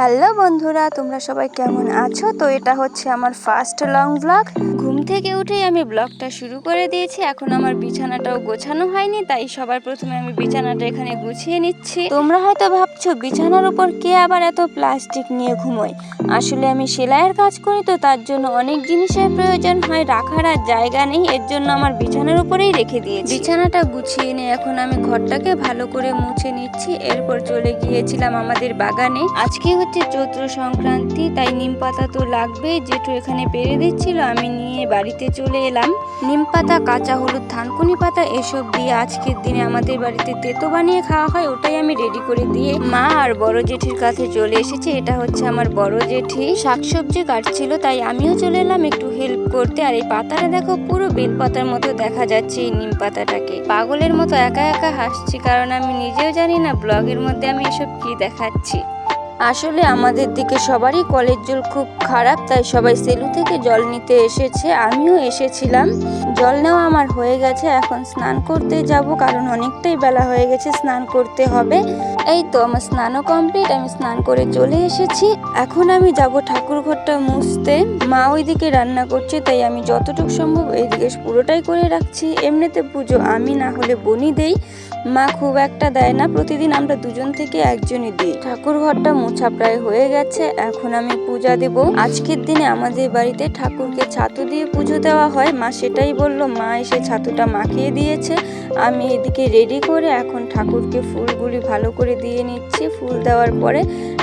Hello বন্ধুরা, তোমরা সবাই কেমন আছো? তো এটা হচ্ছে আমার ফার্স্ট লং ব্লগ। ঘুম থেকে উঠেই আমি ব্লগটা শুরু করে দিয়েছি। এখন আমার বিছানাটাও গোছানো হয়নি, তাই সবার প্রথমে আমি বিছানাটা এখানে গুছিয়ে নিচ্ছি। তোমরা হয়তো ভাবছো বিছানার উপর কে আবার এত প্লাস্টিক নিয়ে ঘুমোয়। আসলে আমি সেলাইয়ের কাজ করি, তো তার জন্য অনেক জিনিসের প্রয়োজন হয়, রাখার আর জায়গা নেই, এর জন্য আমার বিছানার উপরেই রেখে দিয়েছি। বিছানাটা গুছিয়ে নিয়ে এখন আমি ঘরটাকে ভালো করে মুছে নিচ্ছি। এরপর চলে গিয়েছিলাম আমাদের বাগানে। আজকে হচ্ছে চৈত্র সংক্রান্তি, তাই নিম পাতা তো লাগবেই। জেঠু এখানে পেরে দিচ্ছিল, আমি নিয়ে বাড়িতে চলে এলাম। নিম পাতা, কাঁচা হলুদ, থানকুনি পাতা এসব দিয়ে আজকের দিনে আমাদের বাড়িতে তেতো বানিয়ে খাওয়া হয়, ওটাই আমি রেডি করে দিয়ে মা আর বড় জেঠির কাছে চলে এসেছি। এটা হচ্ছে আমার বড় জেঠি, শাকসবজি কাটছিল, তাই আমিও চলে এলাম একটু হেল্প করতে। আর এই পাতাটা দেখো, পুরো বেলপাতার মতো দেখা যাচ্ছে এই নিম পাতাটাকে। পাগলের মতো একা একা হাসছি, কারণ আমি নিজেও জানি না ব্লগের মধ্যে আমি এসব কি দেখাচ্ছি। আসলে আমাদের দিকে সবারই কলের জল খুব খারাপ, তাই সবাই সেলু থেকে জল নিতে এসেছে, আমিও এসেছিলাম। জল নেওয়া আমার হয়ে গেছে, এখন স্নান করতে যাব, কারণ অনেকটাই বেলা হয়ে গেছে, স্নান করতে হবে। এই তো আমার স্নানও কমপ্লিট, আমি স্নান করে চলে এসেছি। এখন আমি যাব ঠাকুর ঘরটা মুছতে। মা ওইদিকে রান্না করছে, তাই আমি যতটুকু সম্ভব এইদিকে পুরোটাই করে রাখছি। এমনিতে পুজো আমি না হলে বনি দেই, মা খুব একটা দেয় না, প্রতিদিন আমরা দুজন থেকে একজনই দিই। ঠাকুর ঘরটা মোছা প্রায় হয়ে গেছে, এখন আমি পূজা দেব। আজকের দিনে আমাদের বাড়িতে ঠাকুরকে ছাতু দিয়ে পুজো দেওয়া হয়, মা সেটাই বললো। মা এসে ছাতুটা মাখিয়ে দিয়েছে, আমি এদিকে রেডি করে এখন ঠাকুরকে ফুলগুলি ভালো করে দিয়ে নিচ্ছি। ফুল দেওয়ার পরে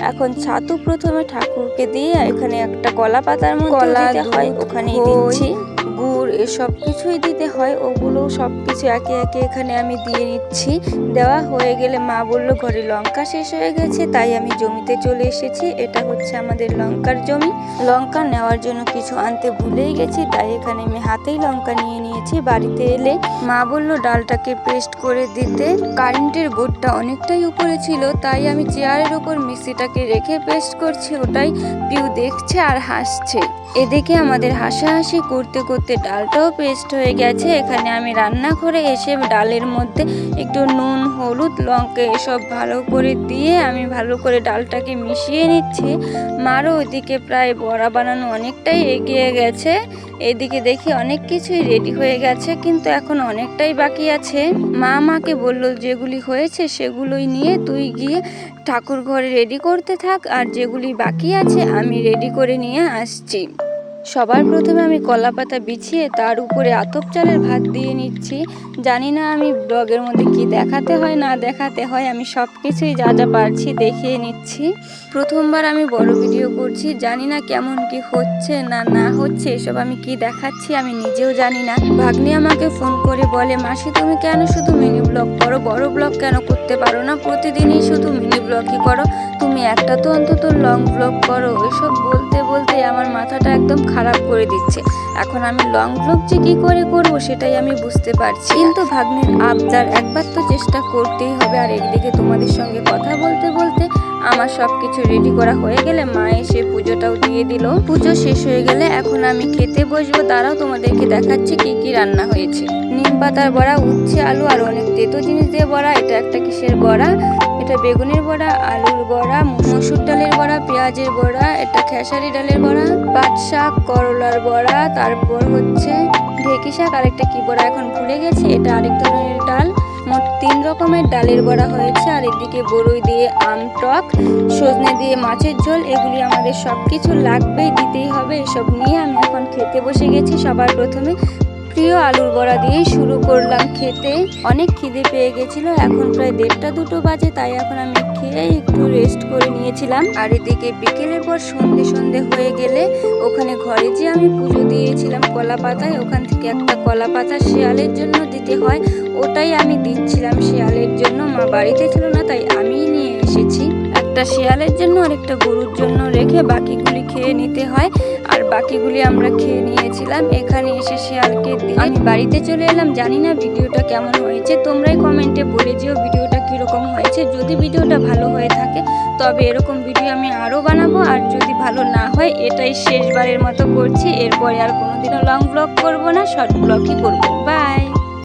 এখন ছাতু প্রথমে ঠাকুরকে দিয়ে এখানে একটা কলা পাতার মধ্যে দিতে হয়, ওখানে দিচ্ছি। গুড় এসব কিছুই দিতে হয়, ওগুলো সব কিছু একে একে এখানে আমি দিয়ে নিচ্ছি। দেওয়া হয়ে গেলে মা বলল ঘরে লঙ্কা শেষ হয়ে গেছে, তাই আমি জমিতে চলে এসেছি। এটা হচ্ছে আমাদের লঙ্কার জমি। লঙ্কা নেওয়ার জন্য কিছু আনতে ভুলেই গেছি, তাই এখানে আমি হাতেই লঙ্কা নিয়ে নিয়েছি। বাড়িতে এলে মা বলল ডালটাকে পেস্ট করে দিতে। কারেন্টের বোর্ডটা অনেকটাই উপরে ছিল, তাই আমি চেয়ারের উপর মিক্সিটাকে রেখে পেস্ট করছি। ওটাই পিউ দেখছে আর হাসছে। এদিকে আমাদের হাসাহাসি করতে করতে ডালটাও পেস্ট হয়ে গেছে। এখানে আমি রান্নাঘরে এসে ডালের মধ্যে একটু নুন, হলুদ, লঙ্কা এসব ভালো করে দিয়ে আমি ভালো করে ডালটাকে মিশিয়ে নিচ্ছি। মারও ওইদিকে প্রায় বড়া বানানো অনেকটাই এগিয়ে গেছে। এদিকে দেখি অনেক কিছুই রেডি হয়ে গেছে, কিন্তু এখন অনেকটাই বাকি আছে। মা আমাকে বলল যেগুলি হয়েছে সেগুলোই নিয়ে তুই গিয়ে ঠাকুর ঘরে রেডি করতে থাক, আর যেগুলি বাকি আছে আমি রেডি করে নিয়ে আসছি। সবার প্রথমে আমি কলা পাতা বিছিয়ে তার উপরে আতপ চালের ভাত দিয়ে নিচ্ছি। জানি না আমি ব্লগের মধ্যে কি দেখাতে হয় না দেখাতে হয়, আমি সব কিছুই যা যা পারছি দেখিয়ে নিচ্ছি। প্রথমবার আমি বড় ভিডিও করছি, জানি না কেমন কি হচ্ছে না হচ্ছে, এসব আমি কি দেখাচ্ছি আমি নিজেও জানি না। ভাগ্নি আমাকে ফোন করে বলে, মাসি তুমি কেন শুধু মিনি ব্লগ করো, বড় ব্লগ কেন করতে পারো না? প্রতিদিনই শুধু মিনি ব্লগই করো, তুমি একটা তো অন্তত লং ব্লগ করো। এসব বলতে বলতে আমার মাথাটা একদম খারাপ করে দিচ্ছে। এখন আমি লং ব্লগ যে কি করে করবো সেটাই আমি বুঝতে পারছি, কিন্তু ভাগ্নের আবদার, একবার তো চেষ্টা করতেই হবে। আর একদিকে তোমাদের সঙ্গে কথা বলতে বলতে আমার সব কিছু রেডি করা হয়ে গেলে মা এসে পুজোটাও দিয়ে দিল। পুজো শেষ হয়ে গেলে এখন আমি খেতে বসবো। দাঁড়াও তোমাদেরকে দেখাচ্ছি কি কি রান্না হয়েছে। নিম পাতার বড়া, উচ্ছে, আলু আর অনেক তেতো জিনিস দিয়ে বড়া। এটা একটা কিসের বড়া? এটা বেগুনের বড়া, আলুর বড়া, মসুর ডালের বড়া, পেঁয়াজের বড়া, এটা খেসারি ডালের বড়া, পাট শাক, করলার বড়া, তারপর হচ্ছে ঢেঁকি শাক, আর একটা কি বড়া এখন ভুলে গেছি, এটা আরেক ধরনের ডাল। মোট 3 রকমের ডালের বড়া হয়েছে। আর এদিকে বড়ই দিয়ে আম টক, সজনে দিয়ে মাছের ঝোল, এগুলি আমাদের সব কিছু লাগবেই, দিতেই হবে। এসব নিয়ে আমি এখন খেতে বসে গেছি। সবার প্রথমে প্রিয় আলুর বড়া দিয়েই শুরু করলাম খেতে। অনেক খিদে পেয়ে গেছিল, এখন প্রায় 1:30-2 বাজে, তাই এখন আমি খেয়ে একটু রেস্ট করে নিয়েছিলাম। আর এদিকে বিকেলের পর সন্ধে হয়ে গেলে ওখানে ঘরে যে আমি পুজো দিয়েছিলাম কলা পাতায়, ওখান থেকে একটা কলা পাতা শিয়ালের জন্য দিতে হয়, ওটাই আমি দিচ্ছিলাম শিয়ালের জন্য। মা বাড়িতে ছিল না, তাই আমিই নিয়ে এসেছি। একটা শিয়ালের জন্য আর একটা গরুর জন্য রেখে বাকিগুলি খেয়ে নিতে হয়, আর বাকিগুলি আমরা খেয়ে নিয়েছিলাম। এখানে এসে শিয়ালকে দিয়ে আমি বাড়িতে চলে এলাম। জানি না ভিডিওটা কেমন হয়েছে, তোমরাই কমেন্টে বলে যেও ভিডিওটা কীরকম হয়েছে। যদি ভিডিওটা ভালো হয়ে থাকে তবে এরকম ভিডিও আমি আরও বানাবো, আর যদি ভালো না হয় এটাই শেষবারের মতো করছি। এরপরে আর কোনোদিনও লং ব্লগ করবো না, শর্ট ব্লগই করবো।